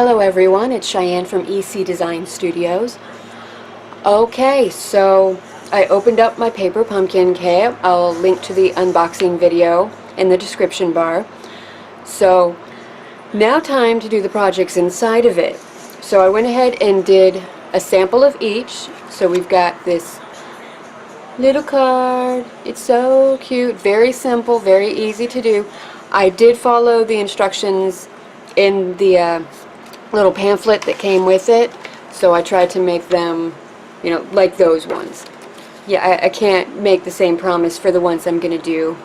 Hello everyone, it's Cheyenne from EC Design Studios. Okay, so I opened up my paper pumpkin kit. I'll link to the unboxing video in the description bar. So now time to do the projects inside of it. So I went ahead and did a sample of each. So we've got this little card. It's so cute, very simple, very easy to do. I did follow the instructions in the little pamphlet that came with it, so I tried to make them, you know, like those ones. Yeah, I can't make the same promise for the ones I'm going to do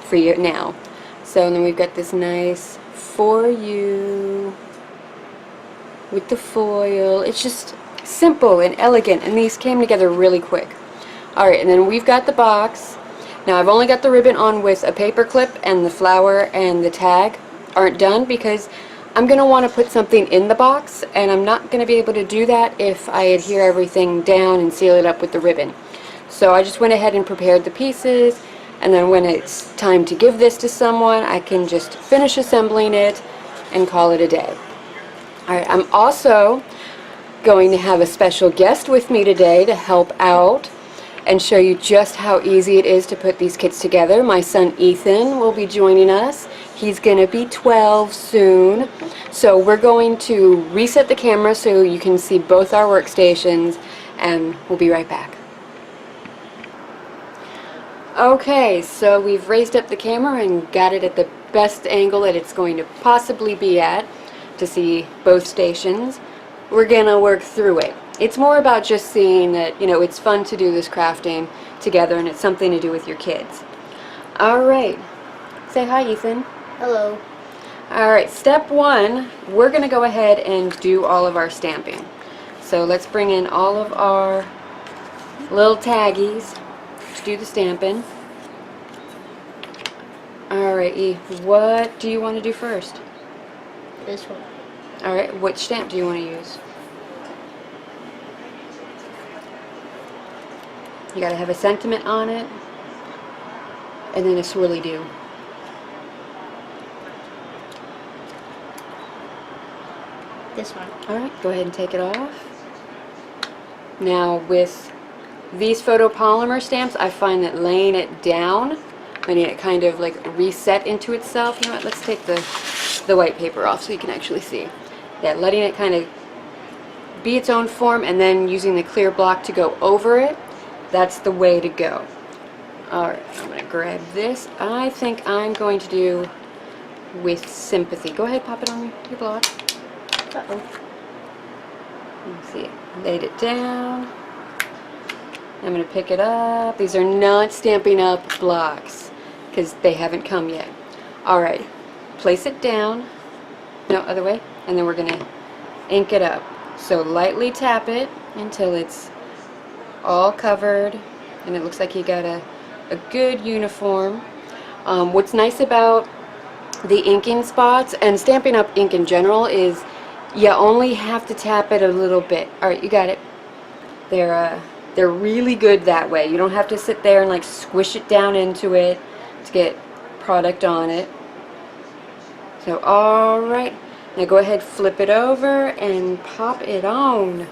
for you now. So then we've got this nice for you with the foil. It's just simple and elegant, and these came together really quick. Alright, and then we've got the box. Now I've only got the ribbon on with a paper clip, and the flower and the tag aren't done because I'm going to want to put something in the box, and I'm not going to be able to do that if I adhere everything down and seal it up with the ribbon. So I just went ahead and prepared the pieces, and then when it's time to give this to someone, I can just finish assembling it and call it a day. Alright, I'm also going to have a special guest with me today to help out and show you just how easy it is to put these kits together. My son Ethan will be joining us. He's going to be 12 soon. So we're going to reset the camera so you can see both our workstations, and we'll be right back. Okay, so we've raised up the camera and got it at the best angle that it's going to possibly be at to see both stations. We're going to work through it. It's more about just seeing that, you know, it's fun to do this crafting together, and it's something to do with your kids. Alright, say hi, Ethan. Hello. Alright, step one, we're going to go ahead and do all of our stamping. So let's bring in all of our little taggies to do the stamping. Alright, E, what do you want to do first? This one. Alright, which stamp do you want to use? You gotta have a sentiment on it, and then a swirly do. This one. Alright, go ahead and take it off. Now with these photopolymer stamps, I find that laying it down, letting it kind of like reset into itself. You know what, let's take the white paper off so you can actually see. Yeah, letting it kind of be its own form, and then using the clear block to go over it. That's the way to go. Alright, I'm going to grab this. I think I'm going to do with sympathy. Go ahead, pop it on your block. Uh-oh. Let's see. Laid it down. I'm going to pick it up. These are not Stampin' Up blocks because they haven't come yet. Alright, place it down. No, other way. And then we're going to ink it up. So lightly tap it until it's all covered, and it looks like you got a good uniform. What's nice about the inking spots and Stampin' Up ink in general is you only have to tap it a little bit. Alright, you got it. They're really good that way. You don't have to sit there and like squish it down into it to get product on it. So alright, now go ahead, flip it over and pop it on.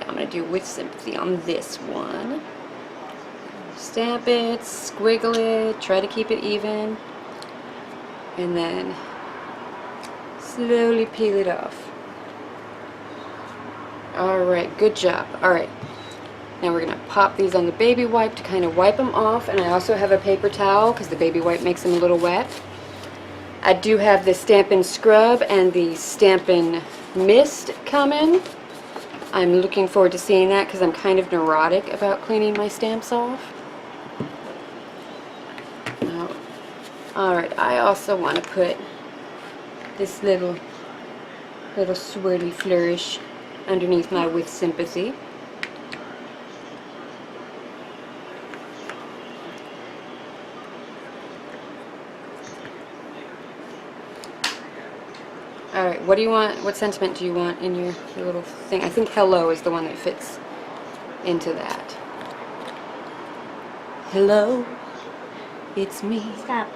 I'm going to do with sympathy on this one. Stamp it, squiggle it, try to keep it even, and then slowly peel it off. Alright, good job. Alright, now we're going to pop these on the baby wipe to kind of wipe them off, and I also have a paper towel because the baby wipe makes them a little wet. I do have the Stampin' Scrub and the Stampin' Mist coming. I'm looking forward to seeing that because I'm kind of neurotic about cleaning my stamps off. Alright, I also want to put this little swirly flourish underneath my with sympathy. Alright, what do you want, what sentiment do you want in your little thing? I think hello is the one that fits into that. Hello, it's me. Stop.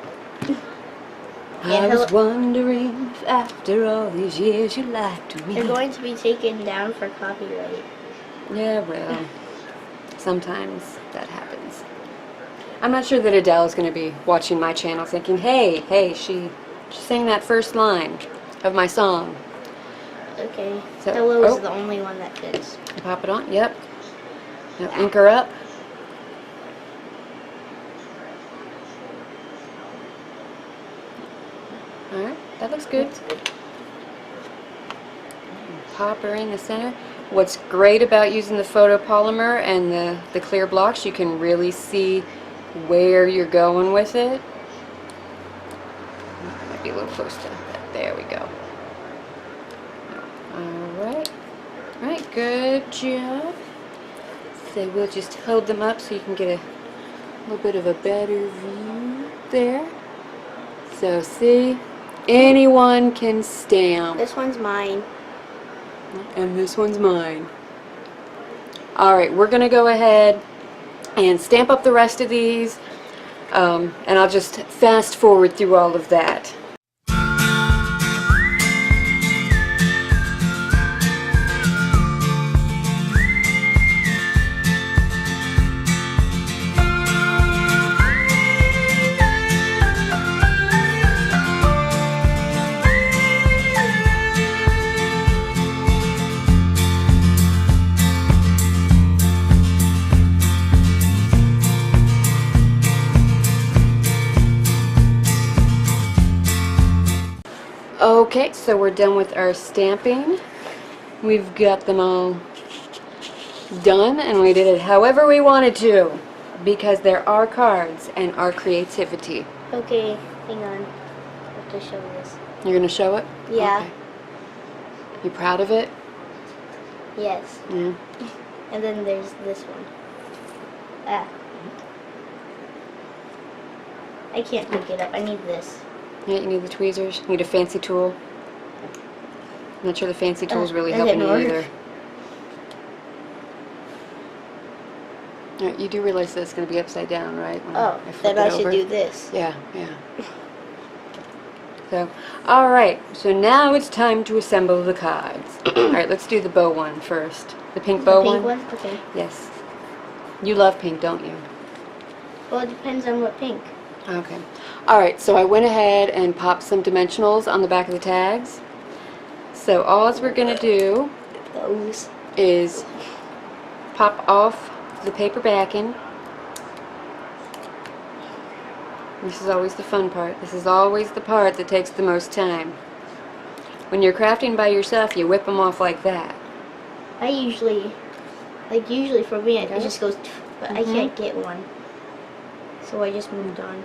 I was wondering if after all these years you liked me. They're going to be taken down for copyright. Yeah, well, sometimes that happens. I'm not sure that Adele is going to be watching my channel thinking, hey, she sang that first line of my song. Okay. So, Hello is the only one that fits. Pop it on, yep. Now ink her up. Alright, that looks good. That's good. Pop her in the center. What's great about using the photopolymer and the clear blocks, you can really see where you're going with it. Might be a little close to that. There we go. Alright. Alright, good job. So we'll just hold them up so you can get a little bit of a better view there. So see, anyone can stamp. This one's mine. And this one's mine. Alright, we're going to go ahead and stamp up the rest of these. And I'll just fast forward through all of that. Okay, so we're done with our stamping. We've got them all done, and we did it however we wanted to, because there are cards and our creativity. Okay, hang on. I have to show this. You're going to show it? Yeah. Okay. You proud of it? Yes. Yeah. And then there's this one. Ah. I can't pick it up. I need this. Yeah, you need the tweezers. You need a fancy tool. I'm not sure the fancy tool's really that helping you didn't either. work. Alright, you do realize that it's going to be upside down, right? When Oh, flip then I it should over? do this. Yeah. So, alright, so now it's time to assemble the cards. Alright, let's do the bow one first. The pink bow The pink one? one? Okay. Yes. You love pink, don't you? Well, it depends on what pink. Okay. Alright, so I went ahead and popped some dimensionals on the back of the tags. So all we're going to do Those. is pop off the paper backing. This is always the fun part. This is always the part that takes the most time. When you're crafting by yourself, you whip them off like that. I usually for me, it just goes, but I Mhm. can't get one. So I just moved on.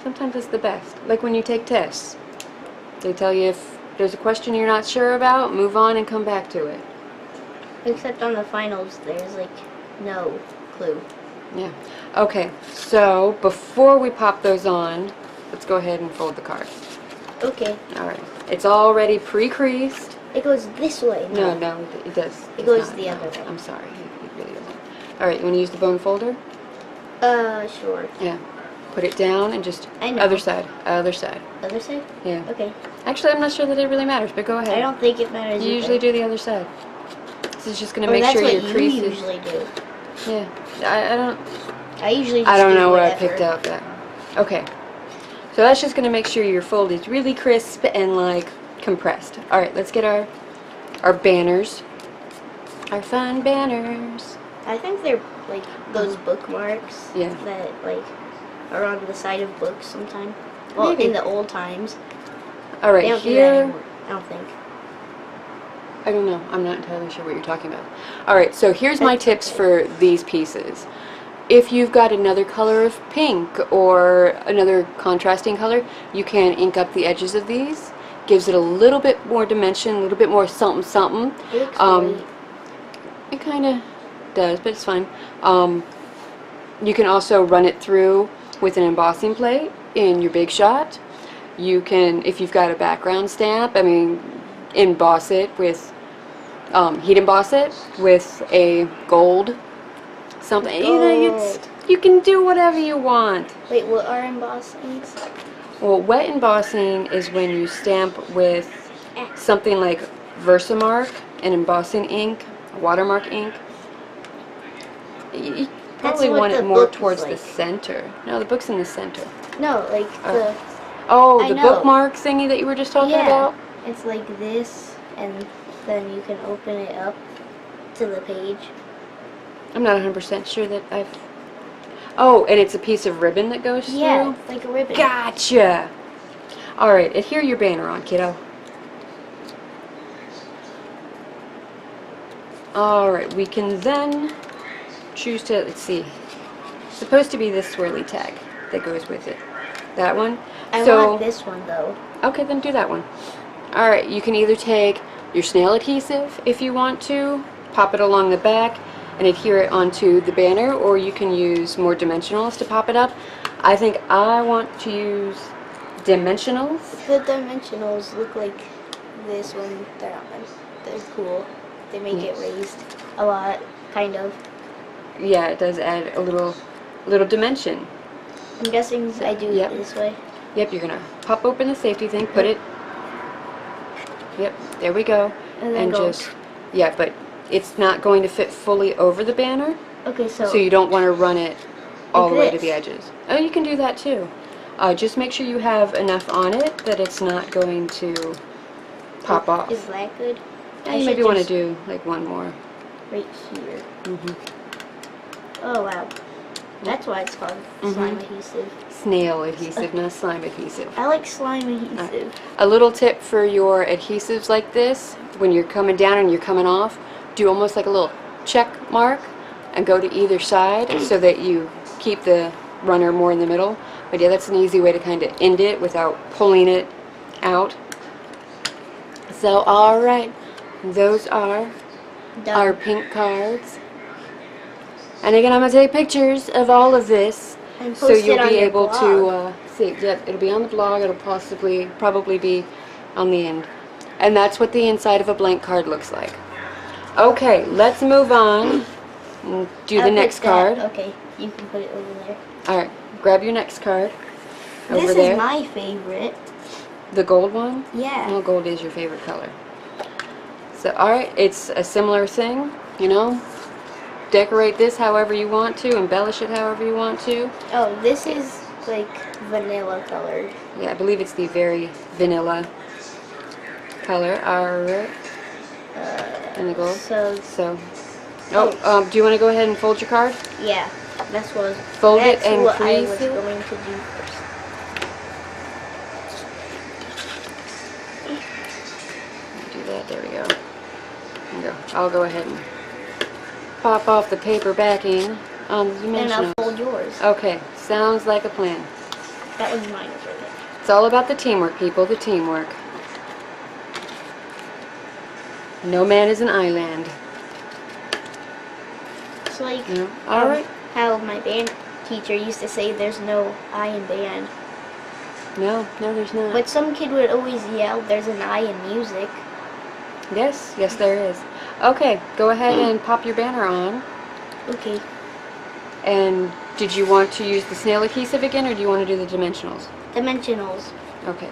Sometimes it's the best. Like when you take tests. They tell you if there's a question you're not sure about, move on and come back to it. Except on the finals, there's like no clue. Yeah. Okay, so before we pop those on, let's go ahead and fold the cards. Okay. Alright. It's already pre-creased. It goes this way. No, it does. It goes not, the no. other way. I'm sorry. It really doesn't. Alright, you want to use the bone folder? Sure. Yeah. Put it down and just I know. other side. Other side. Other side? Yeah. Okay. Actually, I'm not sure that it really matters, but go ahead. I don't think it matters. You usually do the other side. This is just going to Or make that's sure what your you crease is... usually do. Yeah. I don't... I usually just I don't do know where I whatever. picked up that. Okay. So that's just going to make sure your fold is really crisp and like compressed. Alright, let's get our banners. Our fun banners. I think they're like those bookmarks Yeah. that like are on the side of books sometimes. Well, Maybe. in the old times. They Alright, don't do that here... anymore, I don't think. I don't know. I'm not entirely sure what you're talking about. Alright, so here's my That's tips okay. for these pieces. If you've got another color of pink or another contrasting color, you can ink up the edges of these. Gives it a little bit more dimension, a little bit more something something. It looks great. It kind of does, but it's fine. You can also run it through with an embossing plate in your Big Shot. You can, if you've got a background stamp, I mean, emboss it with, heat emboss it with a gold something. Gold. You can do whatever you want. Wait, what are embossings? Well, wet embossing is when you stamp with something like Versamark, an embossing ink, watermark ink. You probably what want the it more book is towards the like. center. No, the book's in the center. No, like the... Oh, I the know. bookmark thingy that you were just talking Yeah, about? it's like this, and then you can open it up to the page. I'm not 100% sure that I've... Oh, and it's a piece of ribbon that goes through? Yeah, like a ribbon. Gotcha! Alright, adhere your banner on, kiddo. Alright, we can then choose to, let's see, it's supposed to be this swirly tag that goes with it. That one? I want this one, though. Okay, then do that one. Alright, you can either take your snail adhesive if you want to, pop it along the back, and adhere it onto the banner, or you can use more dimensionals to pop it up. I think I want to use dimensionals. The dimensionals look like this when they're on. They're cool. They make it raised a lot, kind of. Yeah, it does add a little dimension. I'm guessing I do it this way. Yep, you're gonna pop open the safety thing, put it. Yep, there we go. And then go. Just, yeah, but it's not going to fit fully over the banner. Okay, so you don't want to run it all the way to this. the edges. Oh, you can do that too. Just make sure you have enough on it that it's not going to pop off. Is that good? Yeah, you maybe want to do like one more. Right here. Oh, wow. That's why it's called slime adhesive. Snail adhesive, not slime adhesive. I like slime adhesive. A little tip for your adhesives like this, when you're coming down and you're coming off, do almost like a little check mark and go to either side so that you keep the runner more in the middle. But yeah, that's an easy way to kind of end it without pulling it out. So, alright, those are Done. our pink cards. And again, I'm going to take pictures of all of this And so post you'll it on be your able blog. to see. Yep, it'll be on the blog. It'll probably be on the end. And that's what the inside of a blank card looks like. Okay, let's move on and do the I'll next put that- card. Okay, you can put it over there. Alright, grab your next card. Over This there. is my favorite. The gold one? Yeah. Well, gold is your favorite color. So, alright, it's a similar thing, you know. Decorate this however you want to, embellish it however you want to. Oh, this is like vanilla colored. Yeah, I believe it's the very vanilla color. Alright. And the gold. So, Do you want to go ahead and fold your card? yeah, that's what Fold it that's and what I was crease it. going to do first. Do that. There we go. There we go. I'll go ahead and pop off the paper backing on the And I'll dimensional. fold yours. Okay, sounds like a plan. That was mine over there. It's all about the teamwork, people. The teamwork. No man is an island. It's like Yeah. All right. how my band teacher used to say there's no I in band. No, there's not. But some kid would always yell there's an I in music. Yes, there is. Okay, go ahead and pop your banner on. Okay. And did you want to use the snail adhesive again, or do you want to do the dimensionals? Dimensionals. Okay.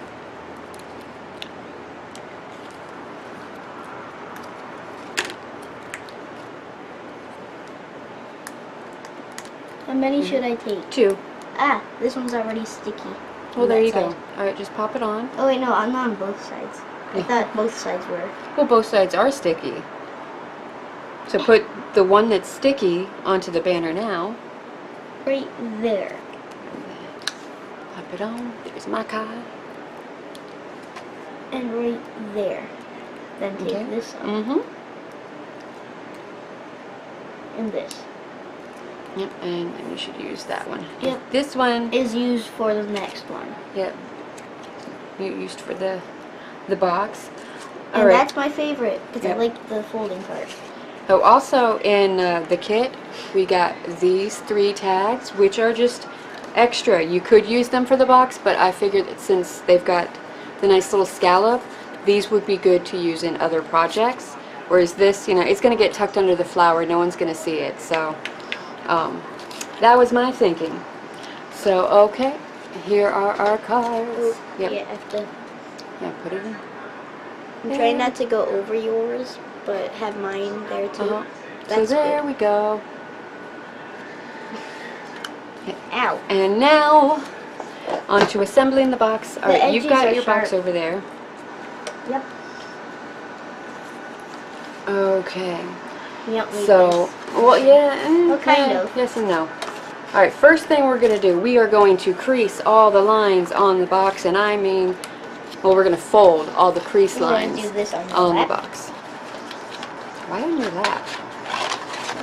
How many should I take? 2. Ah, this one's already sticky. Well, on there that you side. go. Alright, just pop it on. Oh wait, no, I'm not on both sides. I thought both sides were. Well, both sides are sticky. So put the one that's sticky onto the banner now. Right there. Pop it on. There's my card. And right there. Then take Okay. this off. Mm-hmm. And this. Yep, and then you should use that one. Yep. This one, Is used for the next one. yep, you used for the box. And All right. that's my favorite because Yep. I like the folding part. Oh, also in the kit, we got these 3 tags, which are just extra. You could use them for the box, but I figured that since they've got the nice little scallop, these would be good to use in other projects. Whereas this, you know, it's going to get tucked under the flower. No one's going to see it. So That was my thinking. So, okay, here are our cards. Yep. Yeah, I have to. Yeah, put it in. I'm trying not to go over yours, but have mine there too. So That's there good. we go. Ow. And now, on to assembling the box. All right, you've edges got are your box sharp. over there. Yep. Okay. You don't need So, this. well, yeah. Well, kind yeah, of. Yes and no. All right, first thing we're going to do, we are going to crease all the lines on the box, and I mean, well, we're going to fold all the crease You're gonna lines do this on your on the lap? box. Why on your lap?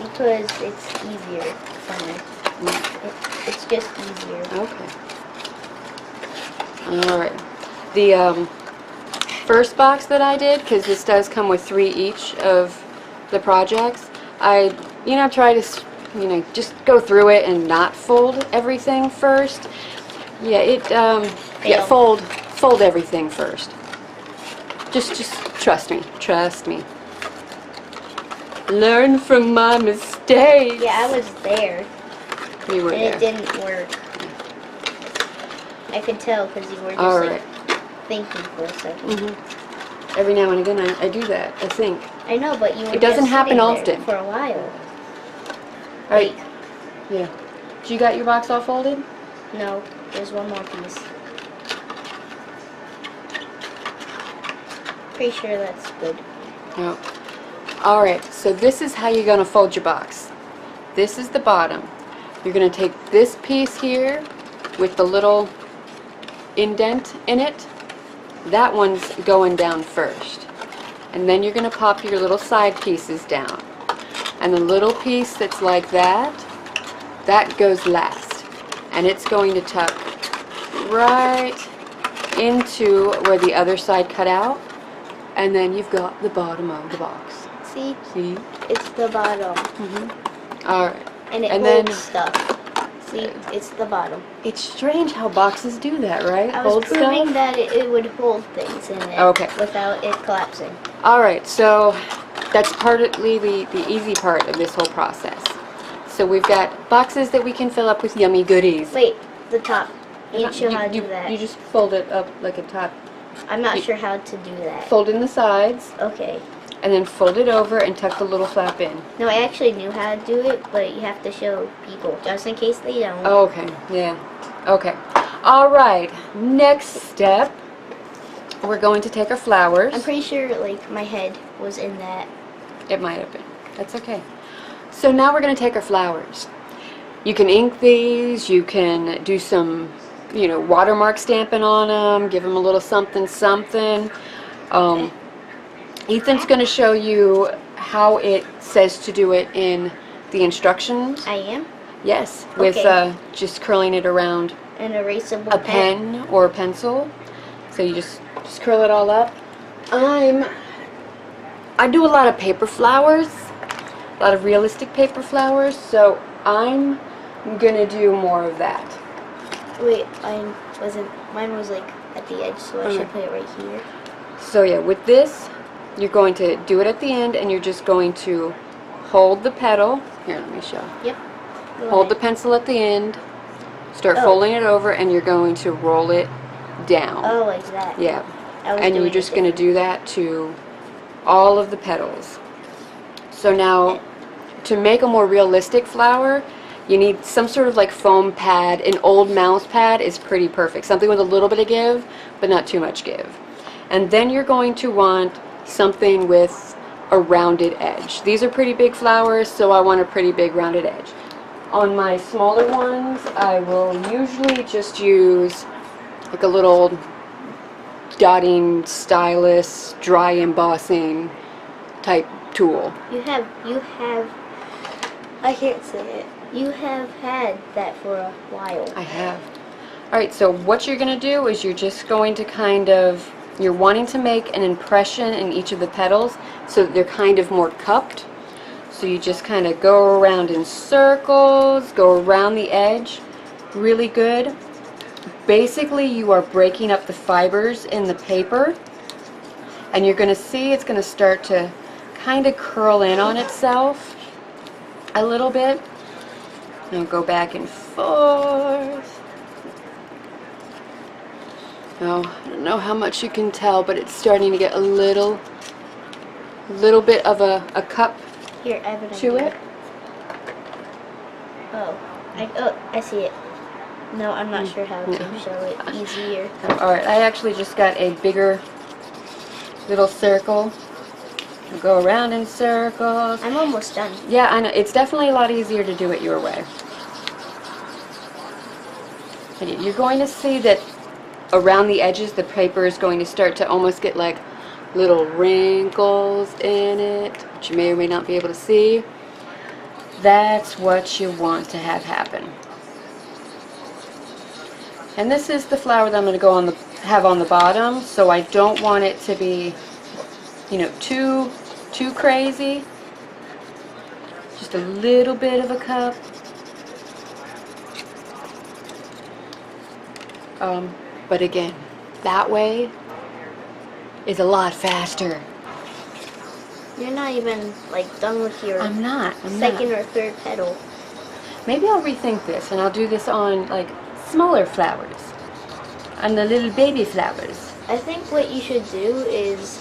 Because it's easier for me. It's just easier. Okay. All right. The first box that I did, because this does come with 3 each of the projects, I try to, just go through it and not fold everything first. Yeah, yeah, fold everything first. Just trust me. Trust me. Learn from my mistakes. Yeah, I was there, You were and there. it didn't work. I could tell because you were just All like right. thinking for a second. Every now and again, I do that. I think. I know, but you were It doesn't just happen sitting there often. for a while. All right. Yeah. So you got your box all folded? No, there's one more piece. Pretty sure that's good. No. All right. So this is how you're going to fold your box. This is the bottom. You're going to take this piece here with the little indent in it. That one's going down first. And then you're going to pop your little side pieces down. And the little piece that's like that, that goes last. And it's going to tuck right into where the other side cut out. And then you've got the bottom of the box. See? See? It's the bottom. Alright. And it And holds then- stuff. See? It's the bottom. It's strange how boxes do that, right? I was Hold proving stuff? that it would hold things in it Okay. without it collapsing. Alright, so that's partly the easy part of this whole process. So we've got boxes that we can fill up with yummy goodies. Wait, the top. You didn't show how to do that. You just fold it up like a top. I'm not sure how to do that. Fold in the sides, Okay. and then fold it over and tuck the little flap in. No, I actually knew how to do it, but you have to show people just in case they don't. Oh, okay, yeah. Okay. Alright, next step, we're going to take our flowers. I'm pretty sure like my head was in that. It might have been. That's okay. So now we're going to take our flowers. You can ink these, you can do some, watermark stamping on them, give them a little something something. Ethan's going to show you how it says to do it in the instructions. I am. Yes, with Okay. just curling it around An erasable a pen or a pencil. So you just curl it all up. I do a lot of paper flowers, a lot of realistic paper flowers, so I'm gonna do more of that. Wait, mine was like at the edge, so I should put it right here. So yeah, with this, you're going to do it at the end, and you're just going to hold the petal. Here, let me show. Yep. Go Hold the ahead. pencil at the end, start Oh. folding it over, and you're going to roll it down. Oh, like that. Yeah. I was And you're doing just it going to do that to all of the petals. So now, to make a more realistic flower, you need some sort of like foam pad. An old mouse pad is pretty perfect. Something with a little bit of give, but not too much give. And then you're going to want something with a rounded edge. These are pretty big flowers, so I want a pretty big rounded edge. On my smaller ones, I will usually just use like a little dotting stylus, dry embossing type tool. You have, I can't say it. You have had that for a while. I have. Alright, so what you're going to do is you're just going to you're wanting to make an impression in each of the petals so that they're kind of more cupped. So you just kind of go around in circles, go around the edge, really good. Basically, you are breaking up the fibers in the paper, and you're going to see it's going to start to kind of curl in on itself a little bit. Now go back and forth. Now, I don't know how much you can tell, but it's starting to get a little bit of a cup Here, I have an to idea. it. Oh, I see it. No, I'm not sure how to show it easier. Alright, I actually just got a bigger little circle. Go around in circles. I'm almost done. Yeah, I know. It's definitely a lot easier to do it your way. And you're going to see that around the edges the paper is going to start to almost get like little wrinkles in it, which you may or may not be able to see. That's what you want to have happen. And this is the flower that I'm going to go on have on the bottom, so I don't want it to be, you know, too crazy. Just a little bit of a cup. But again, that way is a lot faster. You're not even like done with your I'm not. second or third petal. Maybe I'll rethink this and I'll do this on like smaller flowers, on the little baby flowers. I think what you should do is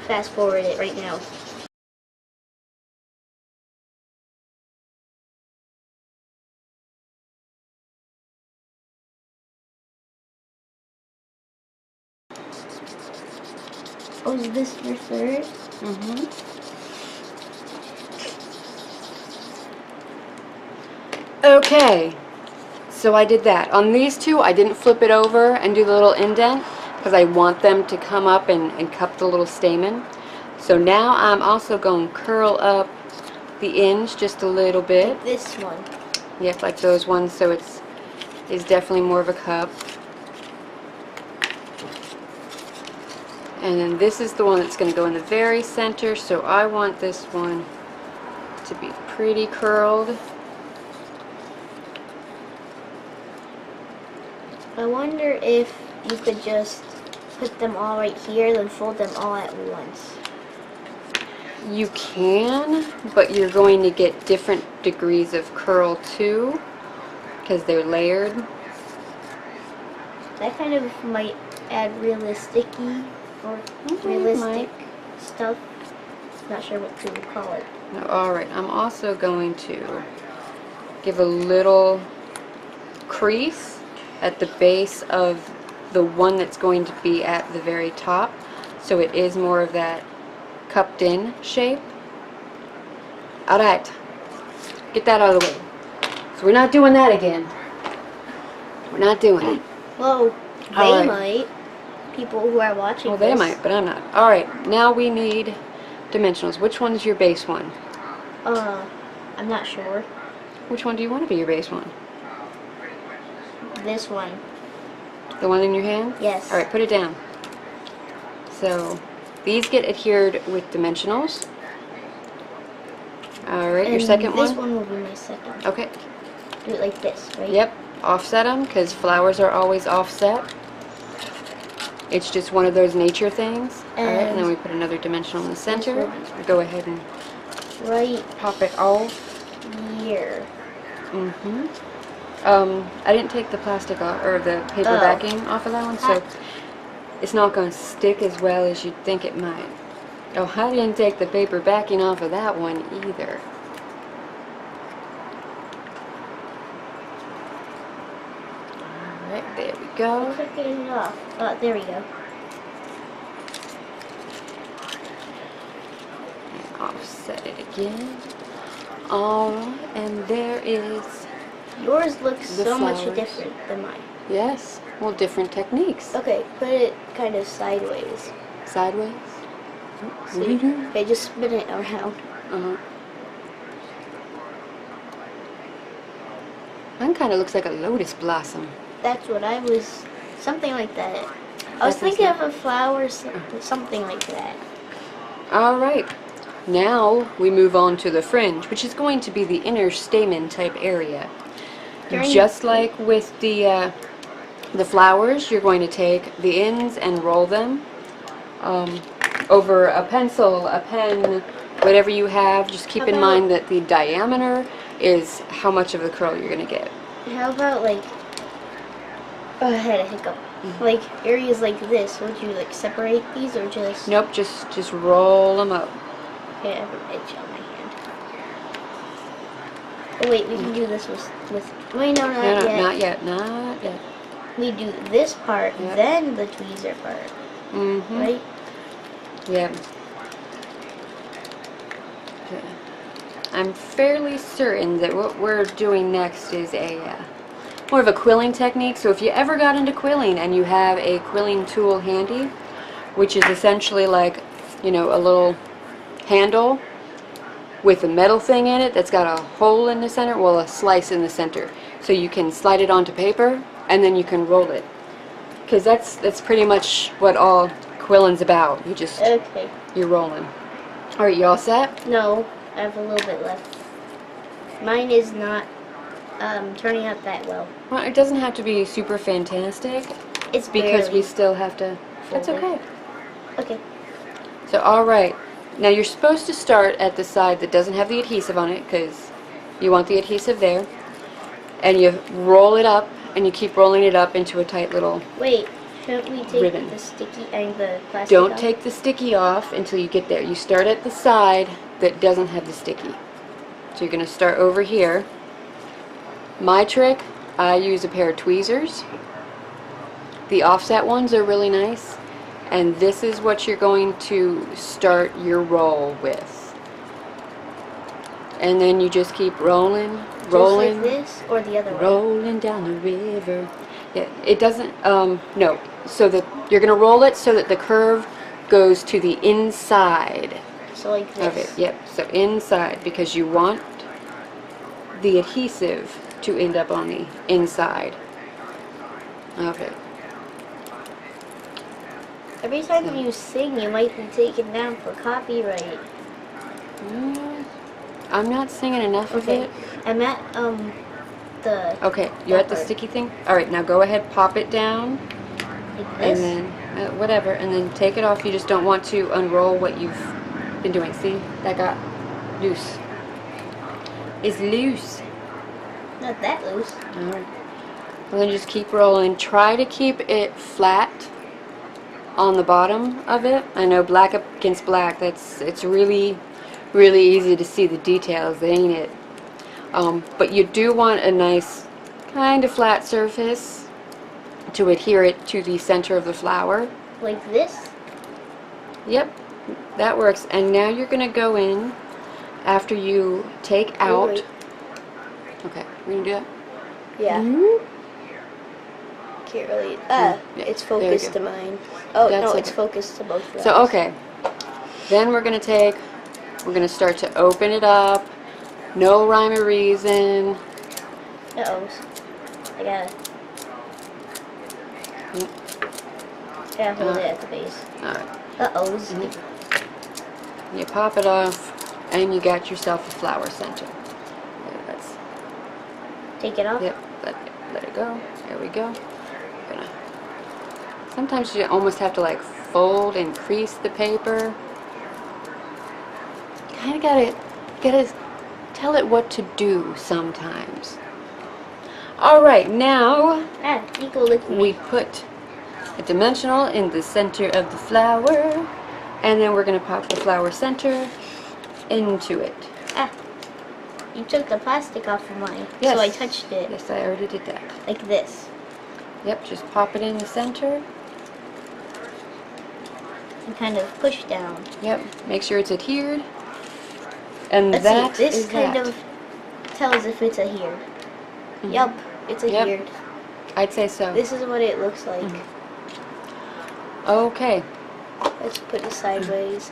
fast forward it right now. Oh, is this your third? Mm-hmm. Okay, so I did that. On these two, I didn't flip it over and do the little indent because I want them to come up and cup the little stamen. So now I'm also going to curl up the ends just a little bit. Like this one. Yep, like those ones, so it's definitely more of a cup. And then this is the one that's going to go in the very center, so I want this one to be pretty curled. I wonder if you could just put them all right here, then fold them all at once. You can, but you're going to get different degrees of curl too, because they're layered. That kind of might add realistic-y or realistic stuff. Not sure what to call it. Alright, I'm also going to give a little crease at the base of the one that's going to be at the very top, so it is more of that cupped in shape. Alright, get that out of the way. So we're not doing that again. We're not doing it. Well, they might. People who are watching Well, they this. might, but I'm not. Alright, now we need dimensionals. Which one's your base one? I'm not sure. Which one do you want to be your base one? This one. The one in your hand? Yes. Alright, put it down. So, these get adhered with dimensionals. Alright, your second one? This one will be my second. Okay. Do it like this, right? Yep, offset them, because flowers are always offset. It's just one of those nature things. Alright, and then we put another dimensional in the center. Go ahead and right pop it off. here. Mm-hmm. I didn't take the plastic off, or the paper backing off of that one, so it's not going to stick as well as you'd think it might. Oh, I didn't take the paper backing off of that one either. Alright, there we go. Looks like getting it off. Oh, there we go. And offset it again. Alright, and there is Yours looks the so much flowers. different than mine. Yes, well, different techniques. Okay, put it kind of sideways. Sideways. See? Okay, just spin it around. Uh-huh. Mine kind of looks like a lotus blossom. That's what I was... Something like that. I was thinking of a flower, something like that. Alright, now we move on to the fringe, which is going to be the inner stamen type area. Just like with the flowers, you're going to take the ends and roll them over a pencil, a pen, whatever you have. Just keep in mind that the diameter is how much of the curl you're going to get. How about like, oh, I had a hiccup. Like areas like this, would you like separate these or just? Nope, just roll them up. Okay, I have an itch on my hand. Oh wait, we can do this with wait, no, not No, yet. not yet. We do this part, Yep. then the tweezer part, Mm-hmm. right? Yeah. Okay. I'm fairly certain that what we're doing next is a more of a quilling technique. So if you ever got into quilling and you have a quilling tool handy, which is essentially like, you know, a little handle with a metal thing in it that's got a hole in the center, well, a slice in the center, so you can slide it onto paper and then you can roll it, because that's pretty much what all quilling's about. Okay. You're rolling. All right, you all set? No, I have a little bit left. Mine is not turning out that well. Well, it doesn't have to be super fantastic, It's because barely. we still have to. That's Fold it. okay. Okay. So, all right. Now you're supposed to start at the side that doesn't have the adhesive on it, because you want the adhesive there. And you roll it up, and you keep rolling it up into a tight little. Wait, shouldn't we take Ribbon. the sticky and the plastic Don't off? take the sticky off until you get there. You start at the side that doesn't have the sticky. So you're going to start over here. My trick, I use a pair of tweezers. The offset ones are really nice. And this is what you're going to start your roll with. And then you just keep rolling, rolling. Just like this or the other way? Rolling down the river. Yeah, it doesn't, no. So that you're going to roll it so that the curve goes to the inside So like this. of it. Yep, so inside, because you want the adhesive to end up on the inside of it. Every time you sing, you might be taken down for copyright. I'm not singing enough of Okay. it. I'm at the Okay, you're at the part. sticky thing? Alright, now go ahead, pop it down. like this. And then, whatever, and then take it off. You just don't want to unroll what you've been doing. See? That got loose. It's loose. Not that loose. Alright. Well, then just keep rolling. Try to keep it flat on the bottom of it. I know black up against black, it's really easy to see the details, ain't it? But you do want a nice kind of flat surface to adhere it to the center of the flower. Like this. Yep, that works. And now you're going to go in after you take out. wait. Okay, we're going to do that? Yeah. Mhm. Can't really. Yeah, It's there we focused go. to mine. Oh That's no, it's okay. focused to both. of So, us. okay. Then we're going to start to open it up. No rhyme or reason. Uh-oh. I gotta. Yep. Gotta hold it at the base. Alright. Uh-ohs. You pop it off, and you got yourself a flower center. Okay, let's, Take it off. yep, let it go. There we go. Sometimes you almost have to like fold and crease the paper. Kind of gotta tell it what to do sometimes. All right, now Equal lick me. we put a dimensional in the center of the flower, and then we're gonna pop the flower center into it. You took the plastic off of mine, Yes. so I touched it Yes, I already did that. like this. Yep, just pop it in the center. And kind of push down. Yep, make sure it's adhered. And Let's that see, this is kind that. of tells if it's adhered. Mhm. Yup, it's Yep. adhered. I'd say so. This is what it looks like. Okay, Let's put it sideways.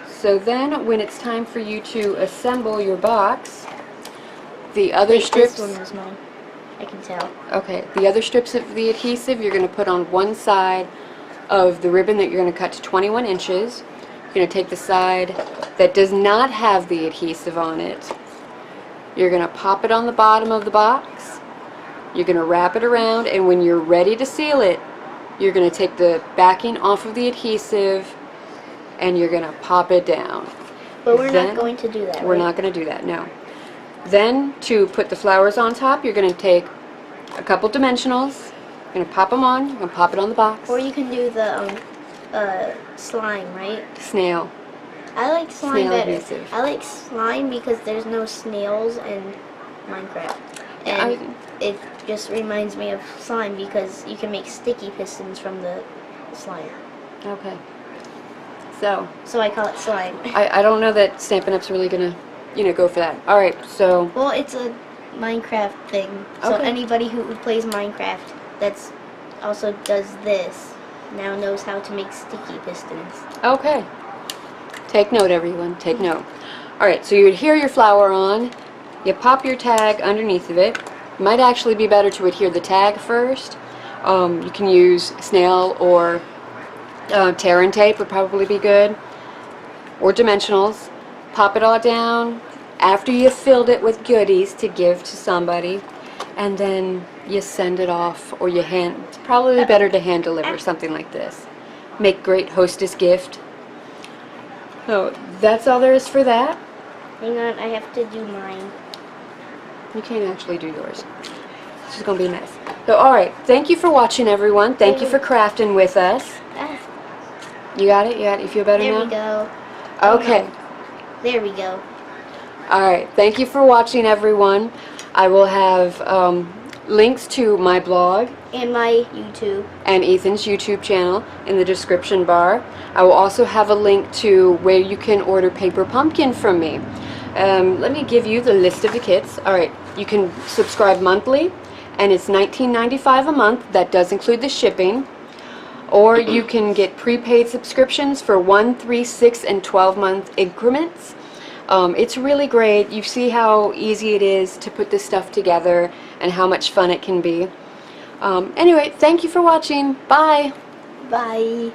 so then when it's time for you to assemble your box, the other Wait, strips... this one was mine. I can tell. Okay, the other strips of the adhesive you're going to put on one side of the ribbon that you're going to cut to 21 inches. You're going to take the side that does not have the adhesive on it. You're going to pop it on the bottom of the box. You're going to wrap it around, and when you're ready to seal it, you're going to take the backing off of the adhesive and you're going to pop it down. But we're Then- not going to do that, We're right? not going to do that, no. Then to put the flowers on top, you're going to take a couple dimensionals, you're going to pop them on, you're going to pop it on the box. Or you can do the slime, right? Snail. I like slime Snail better. adhesive. I like slime because there's no snails in Minecraft. And it just reminds me of slime because you can make sticky pistons from the slime. Okay. So I call it slime. I don't know that Stampin' Up's really going to, go for that. Alright, so... Well, it's a Minecraft thing. So Okay. anybody who plays Minecraft that's also does this now knows how to make sticky pistons. Okay. Take note, everyone. Take note. Alright, so you adhere your flower on. You pop your tag underneath of it. Might actually be better to adhere the tag first. You can use snail or tear and tape would probably be good. Or dimensionals. Pop it all down after you've filled it with goodies to give to somebody. And then you send it off, or it's probably better to hand deliver something like this. Make great hostess gift. So that's all there is for that. Hang on, I have to do mine. You can't actually do yours. It's just going to be a mess. So alright, thank you for watching, everyone. Thank you for crafting with us. You got it? You got it? You feel better There now? we go. Okay. There we go. Alright, thank you for watching, everyone. I will have links to my blog And my YouTube. and Ethan's YouTube channel in the description bar. I will also have a link to where you can order Paper Pumpkin from me. Let me give you the list of the kits. Alright, you can subscribe monthly, and it's $19.95 a month. That does include the shipping. Or you can get prepaid subscriptions for 1, 3, 6, and 12-month increments. It's really great. You see how easy it is to put this stuff together and how much fun it can be. Anyway, thank you for watching. Bye! Bye.